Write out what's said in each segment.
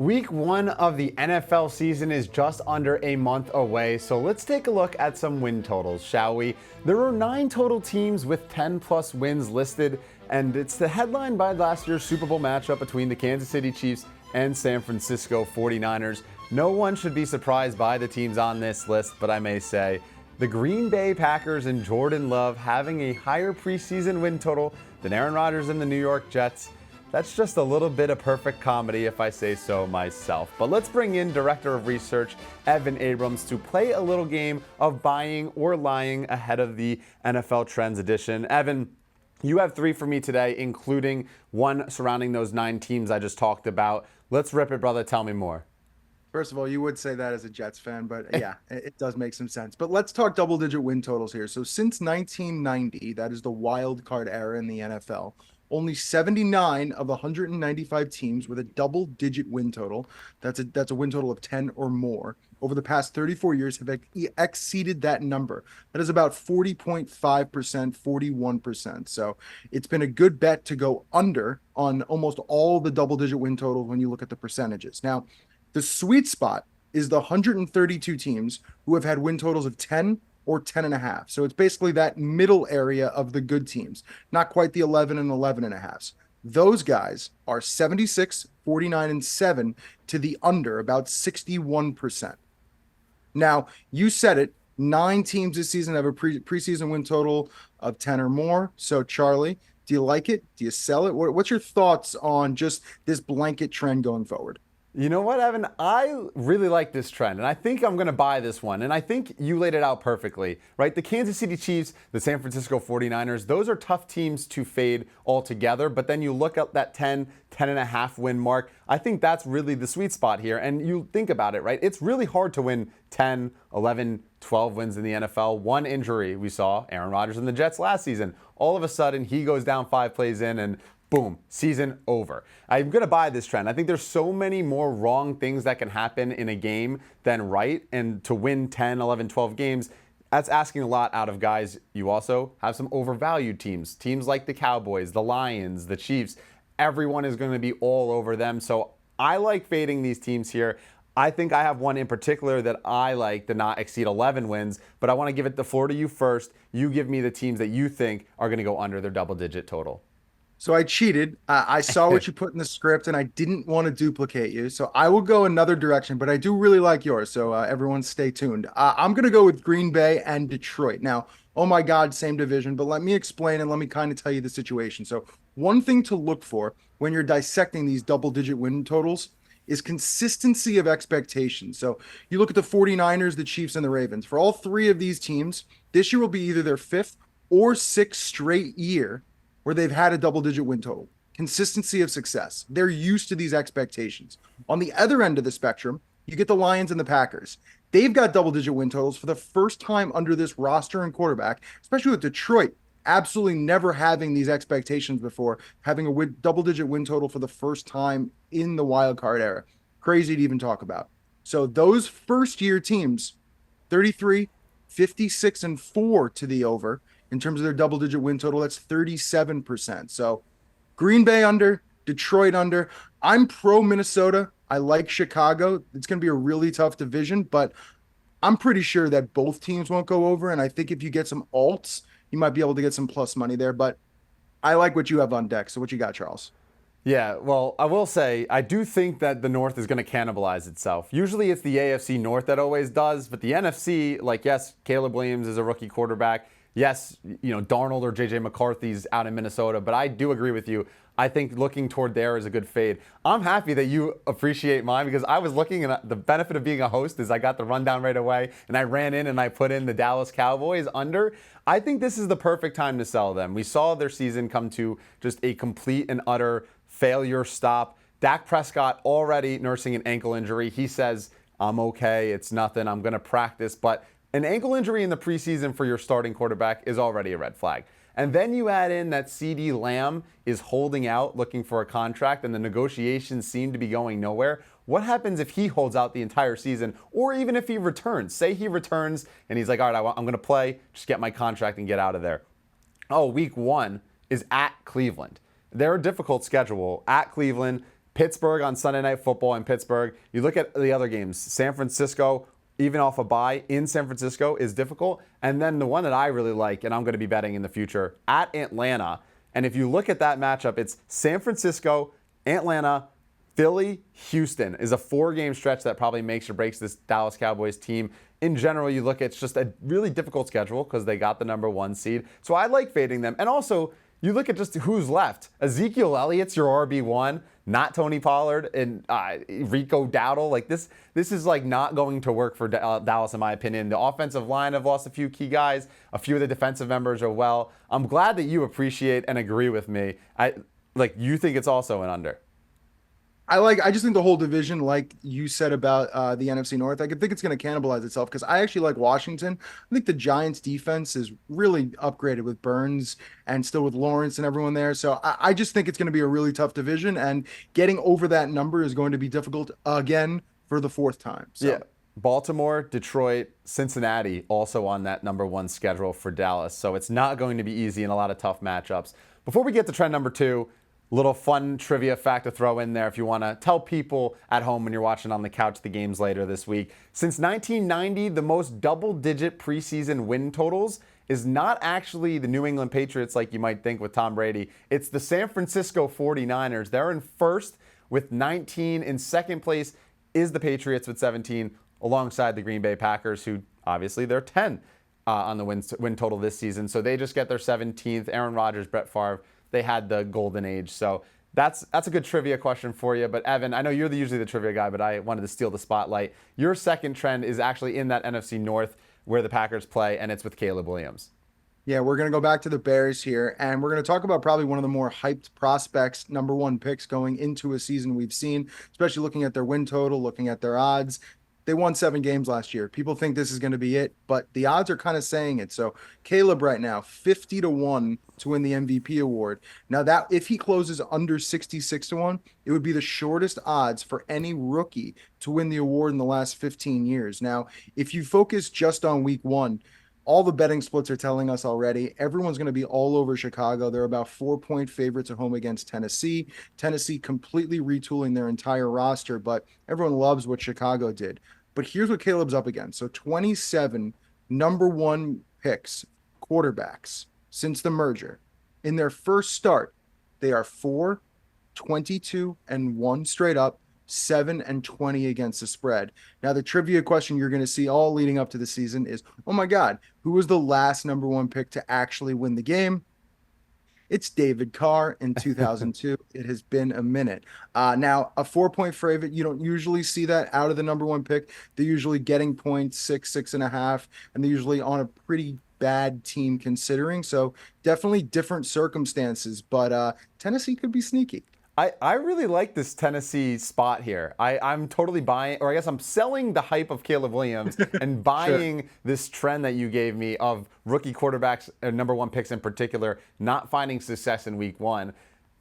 Week 1 of the NFL season is just under a month away, so let's take a look at some win totals, shall we? There are 9 total teams with 10 plus wins listed, and it's the headline by last year's Super Bowl matchup between the Kansas City Chiefs and San Francisco 49ers. No one should be surprised by the teams on this list, but I may say the Green Bay Packers and Jordan Love having a higher preseason win total than Aaron Rodgers and the New York Jets. That's just a little bit of perfect comedy if I say so myself. But let's bring in Director of Research, Evan Abrams, to play a little game of buying or lying ahead of the NFL Trends edition. Evan, you have 3 for me today, including one surrounding those 9 teams I just talked about. Let's rip it, brother. Tell me more. First of all, you would say that as a Jets fan, but yeah, it does make some sense. But let's talk double-digit win totals here. So since 1990, that is the wild card era in the NFL, only 79 of 195 teams with a double-digit win total, that's a win total of 10 or more, over the past 34 years have exceeded that number. That is about 40.5%, 41%. So it's been a good bet to go under on almost all the double-digit win totals when you look at the percentages. Now, the sweet spot is the 132 teams who have had win totals of 10 or 10.5. So it's basically that middle area of the good teams, not quite the 11 and 11.5. Those guys are 76, 49, and 7 to the under, about 61%. Now, you said it, 9 teams this season have a preseason win total of 10 or more. So, Charlie, do you like it? Do you sell it? What's your thoughts on just this blanket trend going forward? You know what, Evan? I really like this trend, and I think I'm going to buy this one. And I think you laid it out perfectly, right? The Kansas City Chiefs, the San Francisco 49ers, those are tough teams to fade altogether. But then you look at that 10.5 win mark. I think that's really the sweet spot here. And you think about it, right? It's really hard to win 10, 11, 12 wins in the NFL. One injury we saw, Aaron Rodgers and the Jets last season. All of a sudden, he goes down 5 plays in and boom, season over. I'm going to buy this trend. I think there's so many more wrong things that can happen in a game than right. And to win 10, 11, 12 games, that's asking a lot out of guys. You also have some overvalued teams. Teams like the Cowboys, the Lions, the Chiefs. Everyone is going to be all over them. So I like fading these teams here. I think I have one in particular that I like to not exceed 11 wins, but I want to give it the floor to you first. You give me the teams that you think are going to go under their double-digit total. So I cheated. I saw what you put in the script, and I didn't want to duplicate you. So I will go another direction, but I do really like yours. So everyone stay tuned. I'm going to go with Green Bay and Detroit. Now, oh my God, same division, but let me explain and let me kind of tell you the situation. So one thing to look for when you're dissecting these double-digit win totals is consistency of expectations. So you look at the 49ers, the Chiefs, and the Ravens. For all 3 of these teams, this year will be either their 5th or 6th straight year where they've had a double-digit win total. Consistency of success. They're used to these expectations. On the other end of the spectrum, you get the Lions and the Packers. They've got double-digit win totals for the first time under this roster and quarterback, especially with Detroit absolutely never having these expectations before, having a double-digit win total for the first time in the wild card era. Crazy to even talk about. So those first-year teams, 33, 56, and 4 to the over, in terms of their double-digit win total, that's 37%. So Green Bay under, Detroit under. I'm pro Minnesota. I like Chicago. It's going to be a really tough division, but I'm pretty sure that both teams won't go over. And I think if you get some alts, you might be able to get some plus money there. But I like what you have on deck. So what you got, Charles? Yeah, well, I will say, I do think that the North is going to cannibalize itself. Usually it's the AFC North that always does, but the NFC, like, yes, Caleb Williams is a rookie quarterback. Yes, Darnold or J.J. McCarthy's out in Minnesota, but I do agree with you. I think looking toward there is a good fade. I'm happy that you appreciate mine because I was looking, and the benefit of being a host is I got the rundown right away, and I ran in and I put in the Dallas Cowboys under. I think this is the perfect time to sell them. We saw their season come to just a complete and utter failure stop. Dak Prescott already nursing an ankle injury. He says, I'm okay, it's nothing, I'm going to practice, but an ankle injury in the preseason for your starting quarterback is already a red flag. And then you add in that CeeDee Lamb is holding out, looking for a contract, and the negotiations seem to be going nowhere. What happens if he holds out the entire season, or even if he returns? Say he returns and he's like, all right, I'm going to play, just get my contract and get out of there. Oh, week 1 is at Cleveland. They're a difficult schedule at Cleveland. Pittsburgh on Sunday Night Football in Pittsburgh. You look at the other games. San Francisco, even off a bye in San Francisco, is difficult. And then the one that I really like, and I'm going to be betting in the future, at Atlanta. And if you look at that matchup, it's San Francisco, Atlanta, Philly, Houston is a 4-game stretch that probably makes or breaks this Dallas Cowboys team. In general, you look at it's just a really difficult schedule because they got the number 1 seed. So I like fading them. And also, you look at just who's left. Ezekiel Elliott's your RB1, not Tony Pollard and Rico Dowdle. Like this is like not going to work for Dallas, in my opinion. The offensive line have lost a few key guys. A few of the defensive members are well. I'm glad that you appreciate and agree with me. You think it's also an under. I just think the whole division, like you said about the NFC North, I think it's going to cannibalize itself because I actually like Washington. I think the Giants defense is really upgraded with Burns and still with Lawrence and everyone there. So I just think it's going to be a really tough division, and getting over that number is going to be difficult again for the 4th time. So. Yeah. Baltimore, Detroit, Cincinnati also on that number 1 schedule for Dallas. So it's not going to be easy in a lot of tough matchups. Before we get to trend number 2, little fun trivia fact to throw in there if you want to tell people at home when you're watching on the couch the games later this week. Since 1990, the most double-digit preseason win totals is not actually the New England Patriots like you might think with Tom Brady. It's the San Francisco 49ers. They're in first with 19. In second place is the Patriots with 17, alongside the Green Bay Packers, who obviously they're 10 on the win total this season. So they just get their 17th. Aaron Rodgers, Brett Favre, they had the golden age. So that's a good trivia question for you. But Evan, I know you're usually the trivia guy, but I wanted to steal the spotlight. Your second trend is actually in that NFC North where the Packers play, and it's with Caleb Williams. Yeah, we're going to go back to the Bears here, and we're going to talk about probably one of the more hyped prospects, number 1 picks going into a season we've seen, especially looking at their win total, looking at their odds. They won 7 games last year. People think this is going to be it, but the odds are kind of saying it. So Caleb right now, 50-1 to win the MVP award. Now that if he closes under 66-1, it would be the shortest odds for any rookie to win the award in the last 15 years. Now, if you focus just on week 1, all the betting splits are telling us already everyone's going to be all over Chicago. They're about 4-point favorites at home against Tennessee. Tennessee completely retooling their entire roster, but everyone loves what Chicago did. But here's what Caleb's up against. So 27 number 1 picks, quarterbacks, since the merger. In their first start, they are 4-22-1 straight up, 7-20 against the spread. Now, the trivia question you're going to see all leading up to the season is, oh my God, who was the last number 1 pick to actually win the game? It's David Carr in 2002. It has been a minute. Now, a 4-point favorite, you don't usually see that out of the number 1 pick. They're usually getting points, 6.5, and they're usually on a pretty bad team considering. So definitely different circumstances, but Tennessee could be sneaky. I really like this Tennessee spot here. I'm totally buying, or I guess I'm selling the hype of Caleb Williams and buying Sure. this trend that you gave me of rookie quarterbacks, number 1 picks in particular, not finding success in week 1.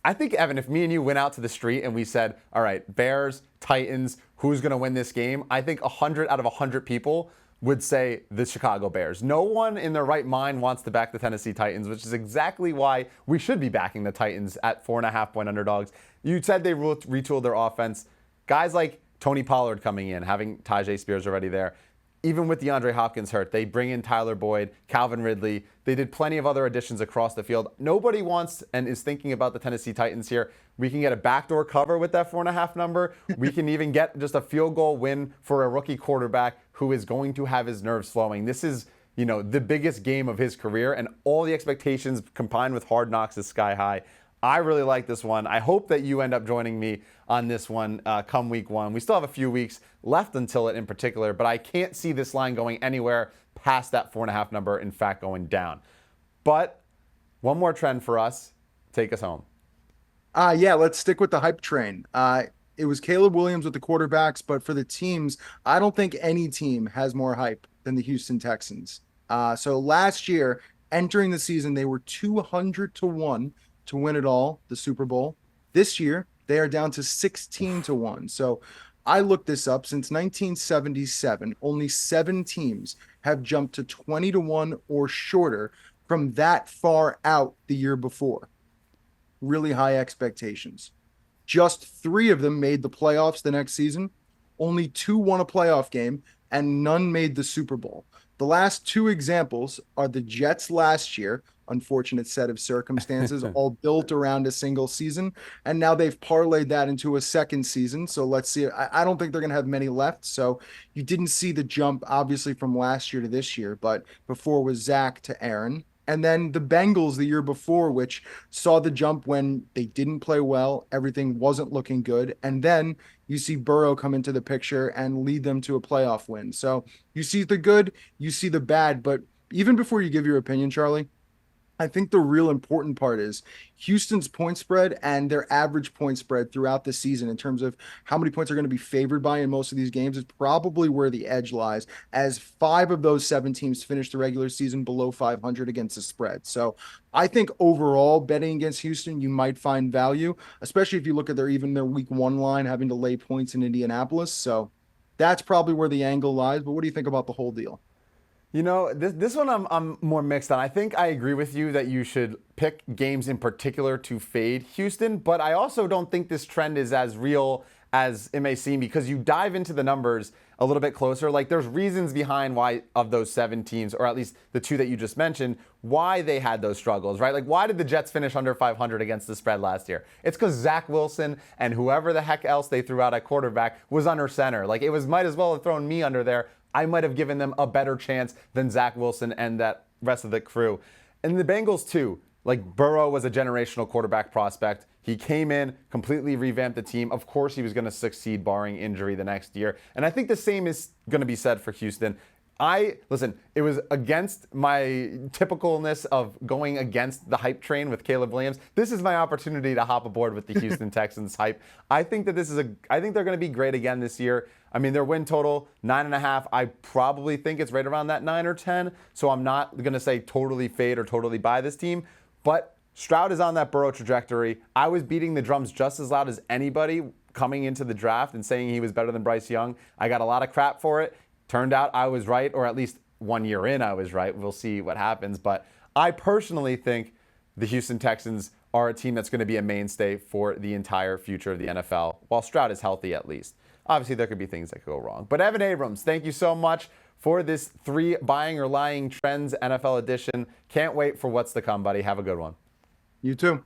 I think, Evan, if me and you went out to the street and we said, all right, Bears, Titans, who's going to win this game? I think 100 out of 100 people would say the Chicago Bears. No one in their right mind wants to back the Tennessee Titans, which is exactly why we should be backing the Titans at 4.5-point underdogs. You said they retooled their offense. Guys like Tony Pollard coming in, having Tajay Spears already there. Even with DeAndre Hopkins hurt, they bring in Tyler Boyd, Calvin Ridley. They did plenty of other additions across the field. Nobody wants and is thinking about the Tennessee Titans here. We can get a backdoor cover with that 4.5 number. We can even get just a field goal win for a rookie quarterback who is going to have his nerves flowing. This is, the biggest game of his career, and all the expectations combined with Hard Knocks is sky high. I really like this one. I hope that you end up joining me on this one come week 1. We still have a few weeks left until it in particular, but I can't see this line going anywhere past that 4.5 number, in fact, going down. But one more trend for us. Take us home. Yeah, let's stick with the hype train. It was Caleb Williams with the quarterbacks, but for the teams, I don't think any team has more hype than the Houston Texans. So last year, entering the season, they were 200-1 to win it all, the Super Bowl. This year, they are down to 16-1. So I looked this up. Since 1977, only 7 teams have jumped to 20-1 or shorter from that far out the year before. Really high expectations. Just 3 of them made the playoffs the next season. Only 2 won a playoff game, and none made the Super Bowl. The last 2 examples are the Jets last year, unfortunate set of circumstances, all built around a single season. And now they've parlayed that into a second season. So let's see. I don't think they're going to have many left. So you didn't see the jump, obviously, from last year to this year, but before was Zach to Aaron. And then the Bengals the year before, which saw the jump when they didn't play well, everything wasn't looking good. And then you see Burrow come into the picture and lead them to a playoff win. So you see the good, you see the bad. But even before you give your opinion, Charlie, I think the real important part is Houston's point spread and their average point spread throughout the season in terms of how many points are going to be favored by in most of these games is probably where the edge lies, as 5 of those 7 teams finished the regular season below 500 against the spread. So I think overall betting against Houston, you might find value, especially if you look at their week 1 line having to lay points in Indianapolis. So that's probably where the angle lies. But what do you think about the whole deal? You know, this one I'm more mixed on. I think I agree with you that you should pick games in particular to fade Houston, but I also don't think this trend is as real as it may seem because you dive into the numbers a little bit closer. Like there's reasons behind why of those 7 teams, or at least the 2 that you just mentioned, why they had those struggles, right? Like why did the Jets finish under 500 against the spread last year? It's because Zach Wilson and whoever the heck else they threw out at quarterback was under center. Like it was might as well have thrown me under there. I might have given them a better chance than Zach Wilson and that rest of the crew. And the Bengals too, like Burrow was a generational quarterback prospect. He came in, completely revamped the team. Of course he was going to succeed barring injury the next year. And I think the same is going to be said for Houston. Listen, it was against my typicalness of going against the hype train with Caleb Williams. This is my opportunity to hop aboard with the Houston Texans hype. I think that I think they're going to be great again this year. I mean, their win total, 9.5. I probably think it's right around that 9 or 10. So I'm not going to say totally fade or totally buy this team. But Stroud is on that Burrow trajectory. I was beating the drums just as loud as anybody coming into the draft and saying he was better than Bryce Young. I got a lot of crap for it. Turned out I was right, or at least 1 year in I was right. We'll see what happens. But I personally think the Houston Texans are a team that's going to be a mainstay for the entire future of the NFL, while Stroud is healthy at least. Obviously, there could be things that could go wrong. But Evan Abrams, thank you so much for this 3 buying or lying trends NFL edition. Can't wait for what's to come, buddy. Have a good one. You too.